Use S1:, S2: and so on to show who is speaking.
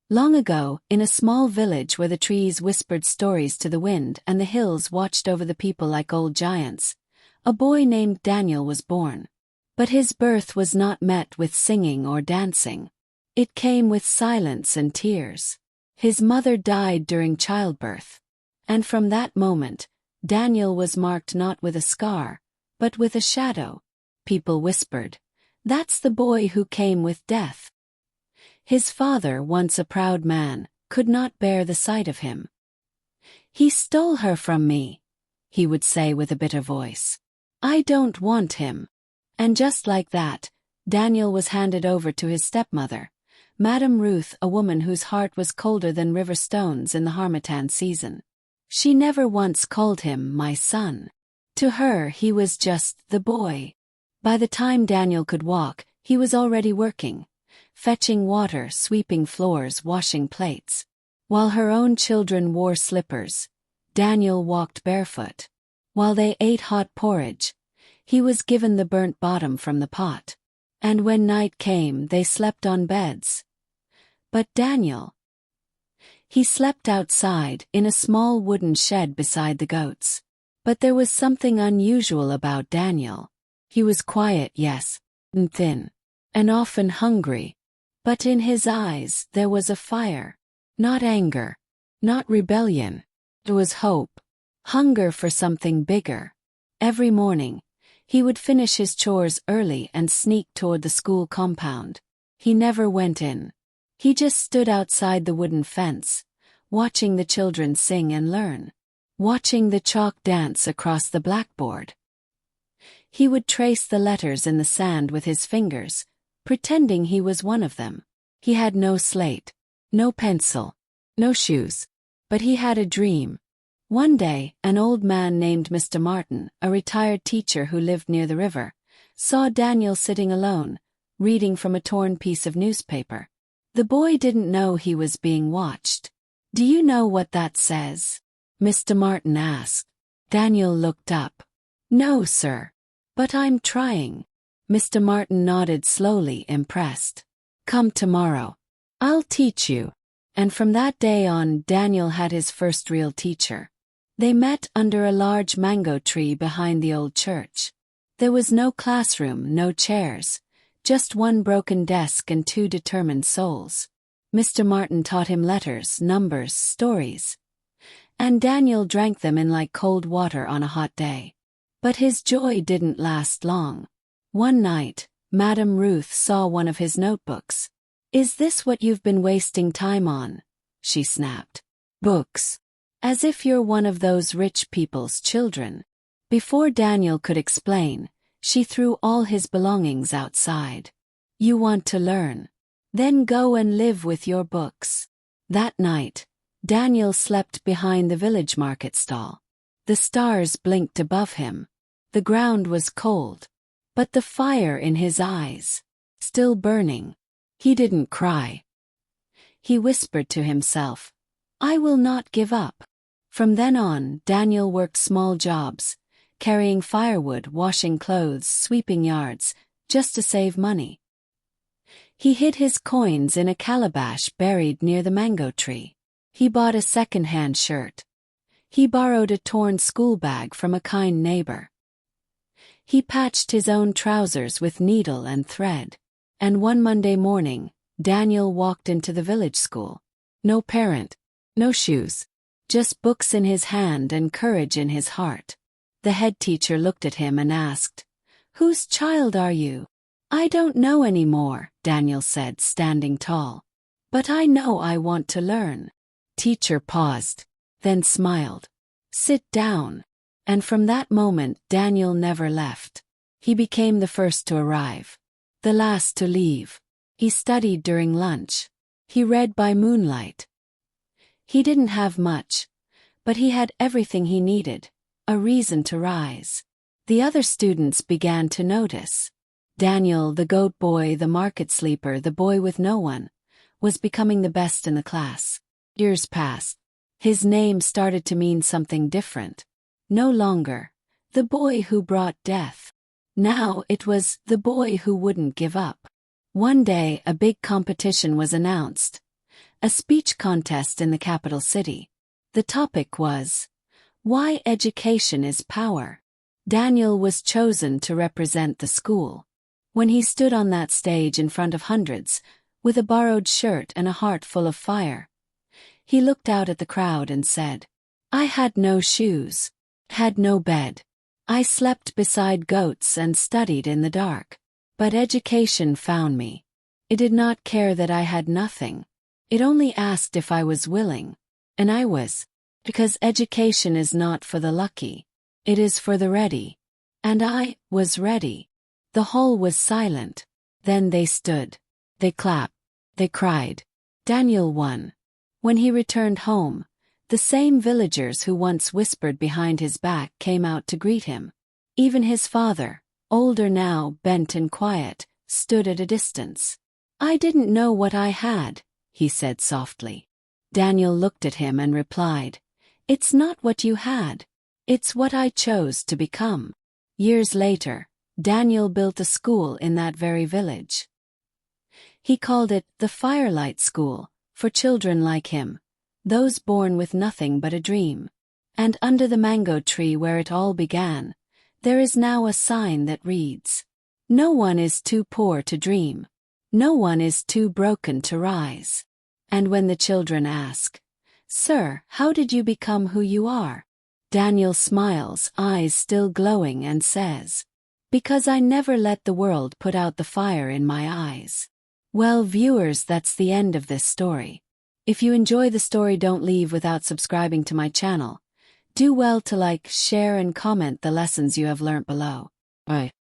S1: Long ago, in a small village where the trees whispered stories to the wind and the hills watched over the people like old giants, a boy named Daniel was born. But his birth was not met with singing or dancing. It came with silence and tears. His mother died during childbirth. And from that moment, Daniel was marked not with a scar, but with a shadow. People whispered, "That's the boy who came with death." His father, once a proud man, could not bear the sight of him. "He stole her from me," he would say with a bitter voice. "I don't want him." And just like that, Daniel was handed over to his stepmother, Madame Ruth, a woman whose heart was colder than river stones in the harmattan season. She never once called him my son. To her he was just the boy. By the time Daniel could walk, he was already working, fetching water, sweeping floors, washing plates. While her own children wore slippers, Daniel walked barefoot. While they ate hot porridge, he was given the burnt bottom from the pot. And when night came, they slept on beds. But Daniel, he slept outside, in a small wooden shed beside the goats. But there was something unusual about Daniel. He was quiet, yes, and thin, and often hungry. But in his eyes there was a fire. Not anger, not rebellion. It was hope, hunger for something bigger. Every morning, he would finish his chores early and sneak toward the school compound. He never went in. He just stood outside the wooden fence, watching the children sing and learn, watching the chalk dance across the blackboard. He would trace the letters in the sand with his fingers, pretending he was one of them. He had no slate, no pencil, no shoes. But he had a dream. One day, an old man named Mr. Martin, a retired teacher who lived near the river, saw Daniel sitting alone, reading from a torn piece of newspaper. The boy didn't know he was being watched. "Do you know what that says?" Mr. Martin asked. Daniel looked up. "No, sir. But I'm trying." Mr. Martin nodded slowly, impressed. "Come tomorrow. I'll teach you." And from that day on, Daniel had his first real teacher. They met under a large mango tree behind the old church. There was no classroom, no chairs, just one broken desk and two determined souls. Mr. Martin taught him letters, numbers, stories. And Daniel drank them in like cold water on a hot day. But his joy didn't last long. One night, Madame Ruth saw one of his notebooks. "Is this what you've been wasting time on?" she snapped. "Books. As if you're one of those rich people's children." Before Daniel could explain, she threw all his belongings outside. "You want to learn? Then go and live with your books." That night, Daniel slept behind the village market stall. The stars blinked above him. The ground was cold, but the fire in his eyes, still burning. He didn't cry. He whispered to himself, "I will not give up." From then on, Daniel worked small jobs, carrying firewood, washing clothes, sweeping yards, just to save money. He hid his coins in a calabash buried near the mango tree. He bought a second-hand shirt. He borrowed a torn school bag from a kind neighbor. He patched his own trousers with needle and thread. And one Monday morning, Daniel walked into the village school. No parent, no shoes, just books in his hand and courage in his heart. The head teacher looked at him and asked, "Whose child are you?" "I don't know anymore," Daniel said, standing tall. "But I know I want to learn." Teacher paused, then smiled. "Sit down." And from that moment, Daniel never left. He became the first to arrive, the last to leave. He studied during lunch. He read by moonlight. He didn't have much, but he had everything he needed, a reason to rise. The other students began to notice. Daniel, the goat boy, the market sleeper, the boy with no one, was becoming the best in the class. Years passed. His name started to mean something different. No longer, the boy who brought death. Now it was the boy who wouldn't give up. One day, a big competition was announced. a speech contest in the capital city. The topic was, "Why Education is Power." Daniel was chosen to represent the school. When he stood on that stage in front of hundreds, with a borrowed shirt and a heart full of fire, he looked out at the crowd and said, "I had no shoes, had no bed. I slept beside goats and studied in the dark. But education found me. It did not care that I had nothing. It only asked if I was willing. And I was. Because education is not for the lucky. It is for the ready. And I was ready." The hall was silent. Then they stood. They clapped. They cried. Daniel won. When he returned home, the same villagers who once whispered behind his back came out to greet him. Even his father, older now, bent and quiet, stood at a distance. "I didn't know what I had," he said softly. Daniel looked at him and replied, "It's not what you had. It's what I chose to become." Years later, Daniel built a school in that very village. He called it the Firelight School, for children like him, those born with nothing but a dream. And under the mango tree where it all began, there is now a sign that reads, "No one is too poor to dream. No one is too broken to rise." And when the children ask, "Sir, how did you become who you are?" Daniel smiles, eyes still glowing, and says, "Because I never let the world put out the fire in my eyes." Well, viewers, that's the end of this story. If you enjoy the story, don't leave without subscribing to my channel. Do well to like, share and comment the lessons you have learnt below. Bye.